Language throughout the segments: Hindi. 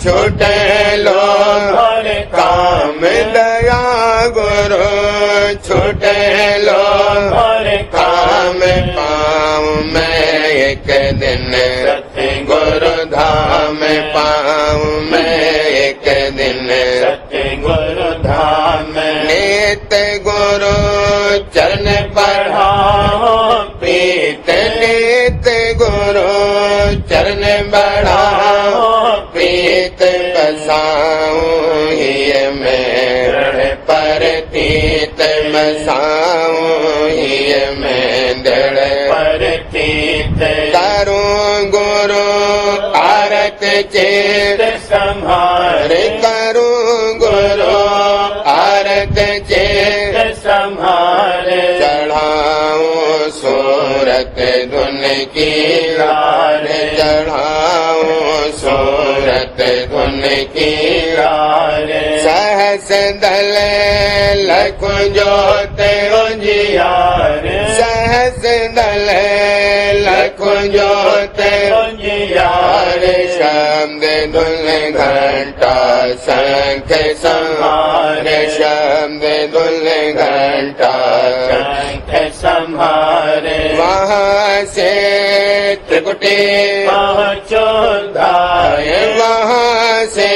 छूटे लोभ और काम दया गुरु छूटे लोभ और काम पाऊं मैं एक दिन सत्य गुरु धाम पाऊं मैं एक दिन सत्य गुरु धाम नित गुरु चरण बढ़ाओ प्रीत नित गुरु चरण बढ़ाओ प्रीत बसाऊं ही मैं परतीत बसाऊं ही मैं दृढ़ परतीत करूं गुरु आरत चेत संहार करूं गुरु आरत चेत संहार चढ़ाऊं सूरत धुन की लार चढ़ाऊं सूरत धुन की लार सहस दल लख जोत उजियार सहस दल लख जोत उजियार शब्द धुन घंटा शंख संहार शब्द धुन घंटा शंख संहार वहाँ से त्रिकुटी पहुँचो धाय वहाँ से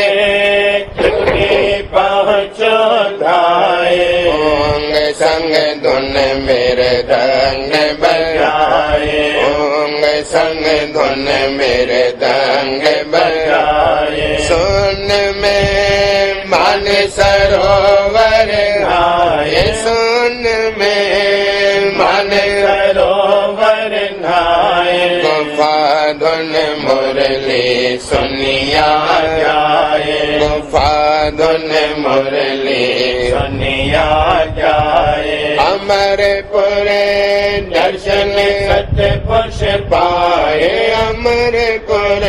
त्रिकुटी पहुँचो धाय ओंग संग धुन मेरे दंग बजाए ओंग संग धुन मेरे दंग बजाए सुन में मन सरोवर आए सुन में मन सरोवर नहाए गुफा धुन मुरली सुनिया जाए गुफा धुन मुरली सुनिया जाए अमरपुर दर्शन सत्य पुरुष पाए अमरपुर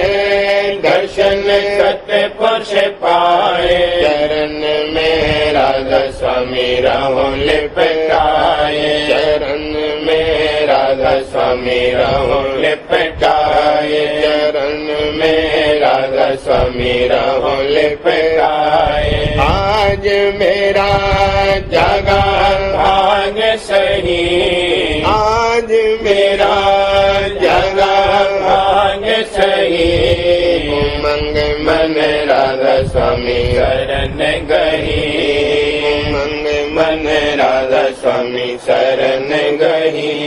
दर्शन सत्य पुरुष पाए चरण में राधा स्वामी राहों लिपटाए चरण में राधा स्वामी राहों लिपटाए चरण में राधा स्वामी राहों लिपटाए आज मेरा जगा भाग सही आज मेरा जगा भाग सही उमंग मन राधा स्वामी शरण गही उमंग मन राधा स्वामी शरण गही